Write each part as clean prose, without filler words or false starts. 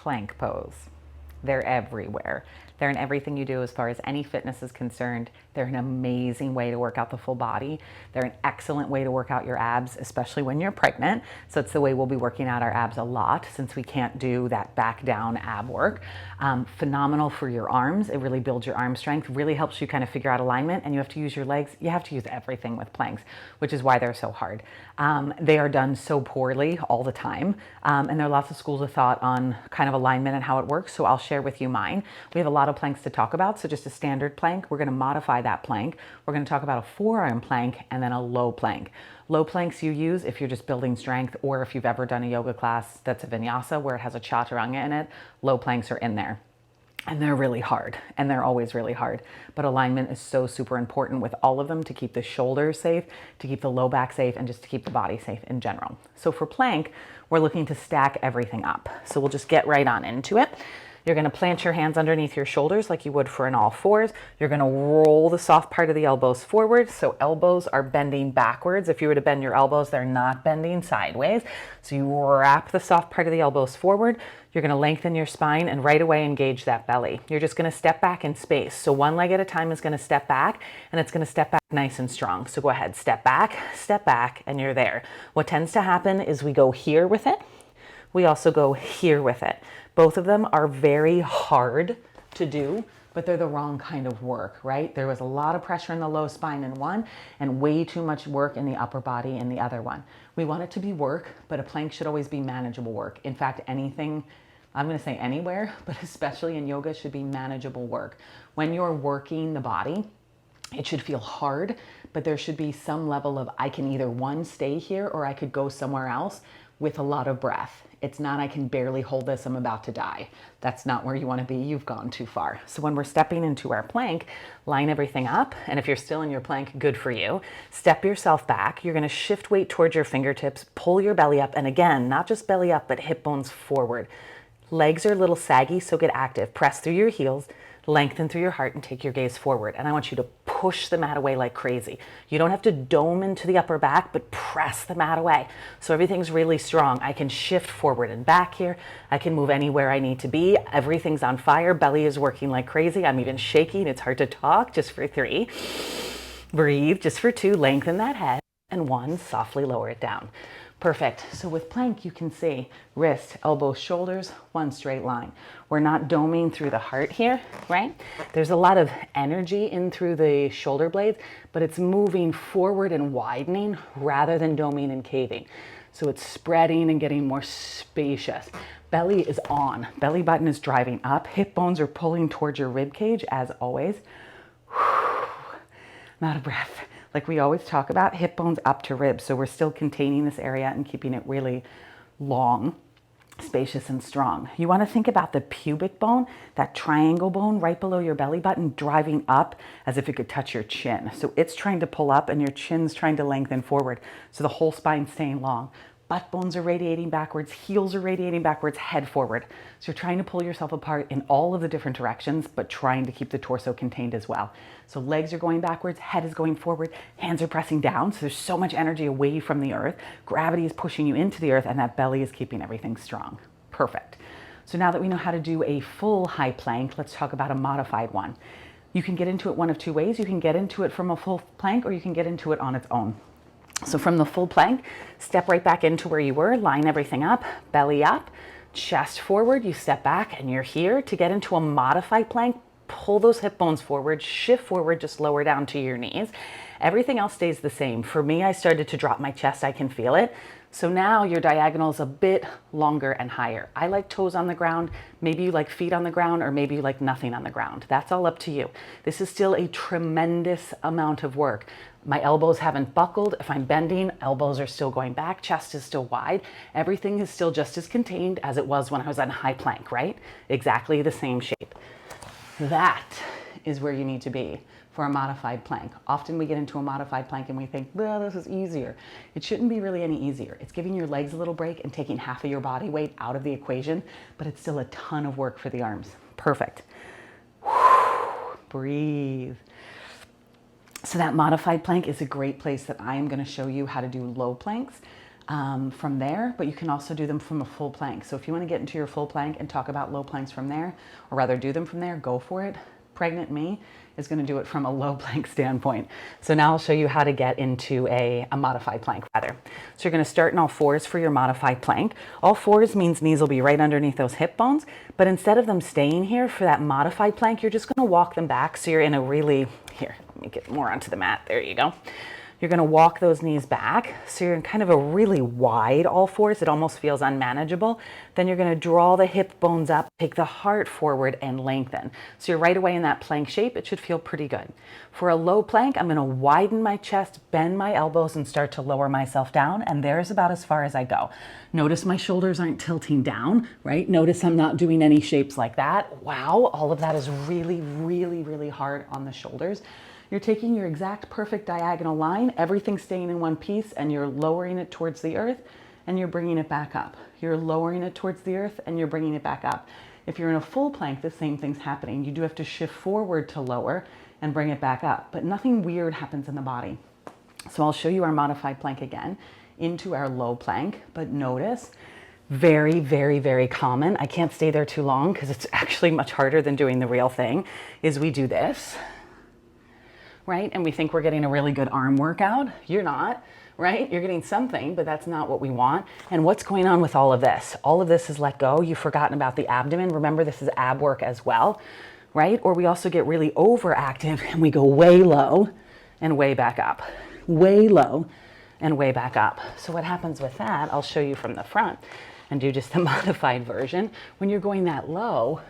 plank pose. They're everywhere. They're in everything you do as far as any fitness is concerned. They're an amazing way to work out the full body. They're an excellent way to work out your abs, especially when you're pregnant. So it's the way we'll be working out our abs a lot since we can't do that back down ab work. Phenomenal for your arms. It really builds your arm strength, really helps you kind of figure out alignment, and you have to use your legs. You have to use everything with planks, which is why they're so hard. They are done so poorly all the time. And there are lots of schools of thought on kind of alignment and how it works. So I'll share with you mine. We have a lot of planks to talk about. So just a standard plank, we're going to modify that plank. We're going to talk about a forearm plank and then a low plank. Low planks you use if you're just building strength, or if you've ever done a yoga class that's a vinyasa where it has a chaturanga in it, low planks are in there. And they're really hard, and they're always really hard. But alignment is so super important with all of them to keep the shoulders safe, to keep the low back safe, and just to keep the body safe in general. So for plank, we're looking to stack everything up. So we'll just get right on into it. You're going to plant your hands underneath your shoulders like you would for an all fours. You're going to roll the soft part of the elbows forward. So elbows are bending backwards. If you were to bend your elbows, they're not bending sideways. So you wrap the soft part of the elbows forward. You're going to lengthen your spine and right away engage that belly. You're just going to step back in space. So one leg at a time is going to step back, and it's going to step back nice and strong. So go ahead, step back, and you're there. What tends to happen is we go here with it. We also go here with it. Both of them are very hard to do, but they're the wrong kind of work, right? There was a lot of pressure in the low spine in one and way too much work in the upper body in the other one. We want it to be work, but a plank should always be manageable work. In fact, anything, I'm going to say anywhere, but especially in yoga, should be manageable work. When you're working the body, it should feel hard, but there should be some level of I can either one, stay here, or I could go somewhere else with a lot of breath. It's not I can barely hold this, I'm about to die. That's not where you want to be. You've gone too far. So when we're stepping into our plank, line everything up. And if you're still in your plank, good for you. Step yourself back. You're going to shift weight towards your fingertips, pull your belly up. And again, not just belly up, but hip bones forward. Legs are a little saggy, so get active. Press through your heels, lengthen through your heart, and take your gaze forward. And I want you to push the mat away like crazy. You don't have to dome into the upper back, but press the mat away. So everything's really strong. I can shift forward and back here. I can move anywhere I need to be. Everything's on fire. Belly is working like crazy. I'm even shaking. It's hard to talk. Just for 3. Breathe. Just for 2. Lengthen that head. And 1. Softly lower it down. Perfect. So with plank, you can see wrist, elbows, shoulders, one straight line. We're not doming through the heart here, right? There's a lot of energy in through the shoulder blades, but it's moving forward and widening rather than doming and caving. So it's spreading and getting more spacious. Belly is on. Belly button is driving up. Hip bones are pulling towards your rib cage as always. I'm out of breath. Like we always talk about, hip bones up to ribs. So we're still containing this area and keeping it really long, spacious, and strong. You want to think about the pubic bone, that triangle bone right below your belly button, driving up as if it could touch your chin. So it's trying to pull up and your chin's trying to lengthen forward. So the whole spine's staying long. Butt bones are radiating backwards, heels are radiating backwards, head forward. So you're trying to pull yourself apart in all of the different directions, but trying to keep the torso contained as well. So legs are going backwards, head is going forward, hands are pressing down. So there's so much energy away from the earth. Gravity is pushing you into the earth, and that belly is keeping everything strong. Perfect. So now that we know how to do a full high plank, let's talk about a modified one. You can get into it one of 2 ways. You can get into it from a full plank, or you can get into it on its own. So from the full plank, step right back into where you were, line everything up, belly up, chest forward, you step back and you're here. To get into a modified plank, pull those hip bones forward, shift forward, just lower down to your knees. Everything else stays the same. For me, I started to drop my chest, I can feel it. So now your diagonal is a bit longer and higher. I like toes on the ground. Maybe you like feet on the ground, or maybe you like nothing on the ground. That's all up to you. This is still a tremendous amount of work. My elbows haven't buckled. If I'm bending, elbows are still going back, chest is still wide. Everything is still just as contained as it was when I was on high plank, right? Exactly the same shape. That is where you need to be for a modified plank. Often we get into a modified plank and we think, well, this is easier. It shouldn't be really any easier. It's giving your legs a little break and taking half of your body weight out of the equation, but it's still a ton of work for the arms. Perfect. Breathe. So that modified plank is a great place that I am going to show you how to do low planks. from there, but you can also do them from a full plank. So if you want to get into your full plank and talk about low planks from there, or rather do them from there, go for it. Pregnant me is going to do it from a low plank standpoint. So now I'll show you how to get into a modified plank rather. So you're going to start in all fours for your modified plank. All fours means knees will be right underneath those hip bones, but instead of them staying here for that modified plank, you're just going to walk them back. So you're in a really, here, let me get more onto the mat. There you go. You're going to walk those knees back. So you're in kind of a really wide all fours. It almost feels unmanageable. Then you're going to draw the hip bones up, take the heart forward and lengthen. So you're right away in that plank shape. It should feel pretty good. For a low plank, I'm going to widen my chest, bend my elbows and start to lower myself down. And there's about as far as I go. Notice my shoulders aren't tilting down, right? Notice I'm not doing any shapes like that. Wow, all of that is really, really, really hard on the shoulders. You're taking your exact perfect diagonal line, everything staying in one piece, and you're lowering it towards the earth and you're bringing it back up. You're lowering it towards the earth and you're bringing it back up. If you're in a full plank, the same thing's happening. You do have to shift forward to lower and bring it back up, but nothing weird happens in the body. So I'll show you our modified plank again into our low plank, but notice very, very, very common. I can't stay there too long because it's actually much harder than doing the real thing, is we do this. Right? And we think we're getting a really good arm workout. You're not, right? You're getting something, but that's not what we want. And what's going on with all of this? All of this is let go. You've forgotten about the abdomen. Remember, this is ab work as well, right? Or we also get really overactive and we go way low and way back up, way low and way back up. So what happens with that, I'll show you from the front and do just the modified version. When you're going that low,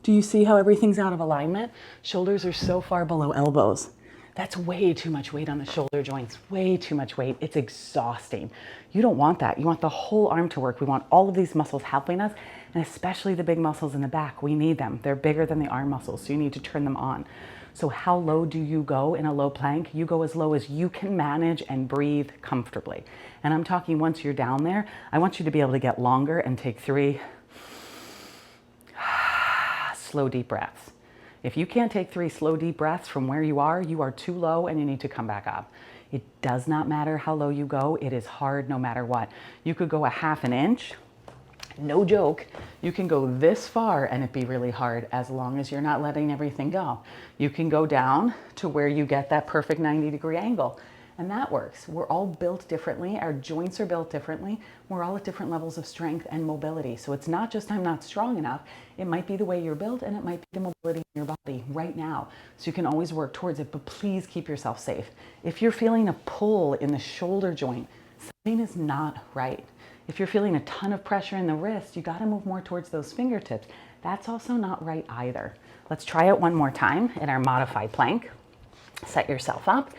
do you see how everything's out of alignment? Shoulders are so far below elbows. That's way too much weight on the shoulder joints, way too much weight. It's exhausting. You don't want that. You want the whole arm to work. We want all of these muscles helping us, and especially the big muscles in the back. We need them. They're bigger than the arm muscles, so you need to turn them on. So how low do you go in a low plank? You go as low as you can manage and breathe comfortably. And I'm talking once you're down there, I want you to be able to get longer and take 3 slow, deep breaths. If you can't take 3 slow, deep breaths from where you are too low and you need to come back up. It does not matter how low you go. It is hard no matter what. You could go a ½ an inch. No joke. You can go this far and it be really hard as long as you're not letting everything go. You can go down to where you get that perfect 90-degree angle. And that works. We're all built differently. Our joints are built differently. We're all at different levels of strength and mobility. So it's not just I'm not strong enough. It might be the way you're built and it might be the mobility in your body right now. So you can always work towards it, but please keep yourself safe. If you're feeling a pull in the shoulder joint, something is not right. If you're feeling a ton of pressure in the wrist, you got to move more towards those fingertips. That's also not right either. Let's try it one more time in our modified plank. Set yourself up.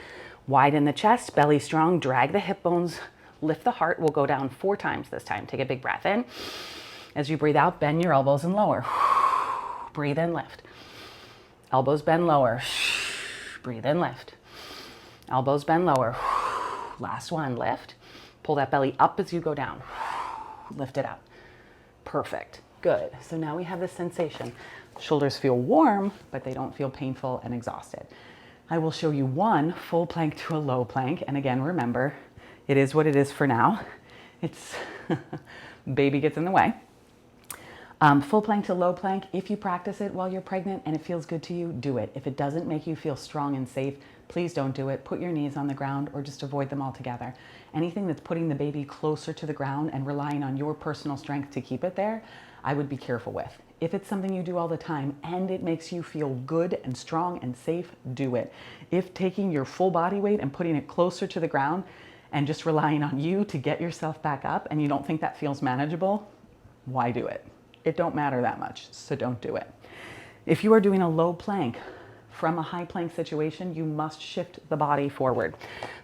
Widen the chest, belly strong, drag the hip bones, lift the heart. We'll go down 4 times this time. Take a big breath in. As you breathe out, bend your elbows and lower. Breathe in, lift. Elbows bend lower. Breathe in, lift. Elbows bend lower. Last one, lift. Pull that belly up as you go down. Lift it out. Perfect. Good. So now we have this sensation. Shoulders feel warm, but they don't feel painful and exhausted. I will show you one full plank to a low plank. And again, remember, it is what it is for now. It's baby gets in the way. Full plank to low plank, if you practice it while you're pregnant and it feels good to you, do it. If it doesn't make you feel strong and safe, please don't do it. Put your knees on the ground or just avoid them altogether. Anything that's putting the baby closer to the ground and relying on your personal strength to keep it there, I would be careful with. If it's something you do all the time and it makes you feel good and strong and safe, do it. If taking your full body weight and putting it closer to the ground and just relying on you to get yourself back up and you don't think that feels manageable, why do it? It don't matter that much, so don't do it. If you are doing a low plank from a high plank situation, you must shift the body forward.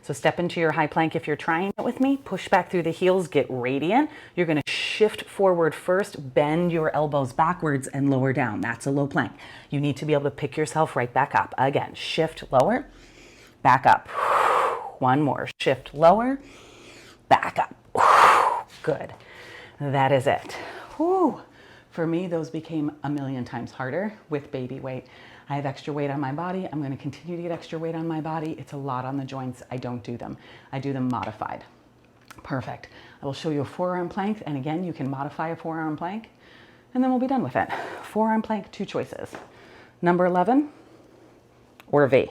So step into your high plank. If you're trying it with me, push back through the heels, get radiant. You're going to shift forward first, bend your elbows backwards and lower down. That's a low plank. You need to be able to pick yourself right back up. Again, shift lower, back up. One more, shift lower, back up. Good. That is it. Whew. For me, those became a million times harder with baby weight. I have extra weight on my body. I'm going to continue to get extra weight on my body. It's a lot on the joints. I don't do them. I do them modified. Perfect. I will show you a forearm plank, and again, you can modify a forearm plank, and then we'll be done with it. Forearm plank, 2 choices. Number 11 or V.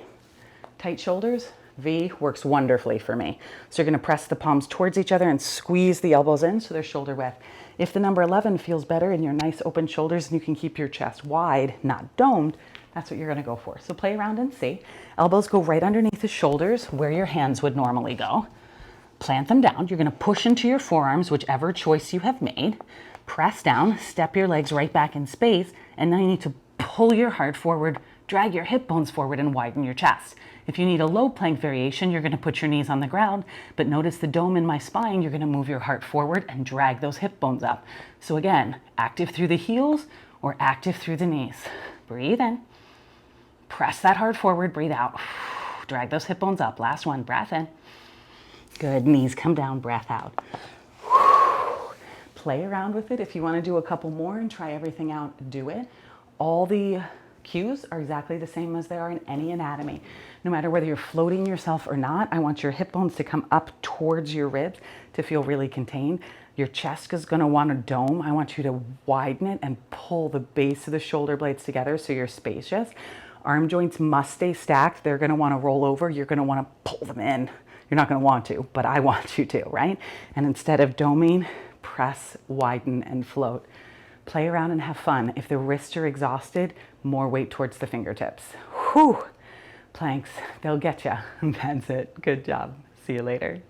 Tight shoulders, V works wonderfully for me. So you're gonna press the palms towards each other and squeeze the elbows in so they're shoulder width. If the number 11 feels better in your nice open shoulders and you can keep your chest wide, not domed, that's what you're gonna go for. So play around and see. Elbows go right underneath the shoulders where your hands would normally go. Plant them down. You're gonna push into your forearms, whichever choice you have made. Press down, step your legs right back in space, and now you need to pull your heart forward, drag your hip bones forward, and widen your chest. If you need a low plank variation, you're gonna put your knees on the ground, but notice the dome in my spine, you're gonna move your heart forward and drag those hip bones up. So again, active through the heels or active through the knees. Breathe in, press that heart forward, breathe out. Drag those hip bones up. Last one, breath in. Good, knees come down, breath out. Play around with it. If you wanna do a couple more and try everything out, do it. All the cues are exactly the same as they are in any anatomy. No matter whether you're floating yourself or not, I want your hip bones to come up towards your ribs to feel really contained. Your chest is gonna want a dome. I want you to widen it and pull the base of the shoulder blades together so you're spacious. Arm joints must stay stacked. They're gonna wanna roll over. You're gonna wanna pull them in. You're not gonna want to, but I want you to, right? And instead of doming, press, widen, and float. Play around and have fun. If the wrists are exhausted, more weight towards the fingertips. Whew. Planks, they'll get you. That's it. Good job. See you later.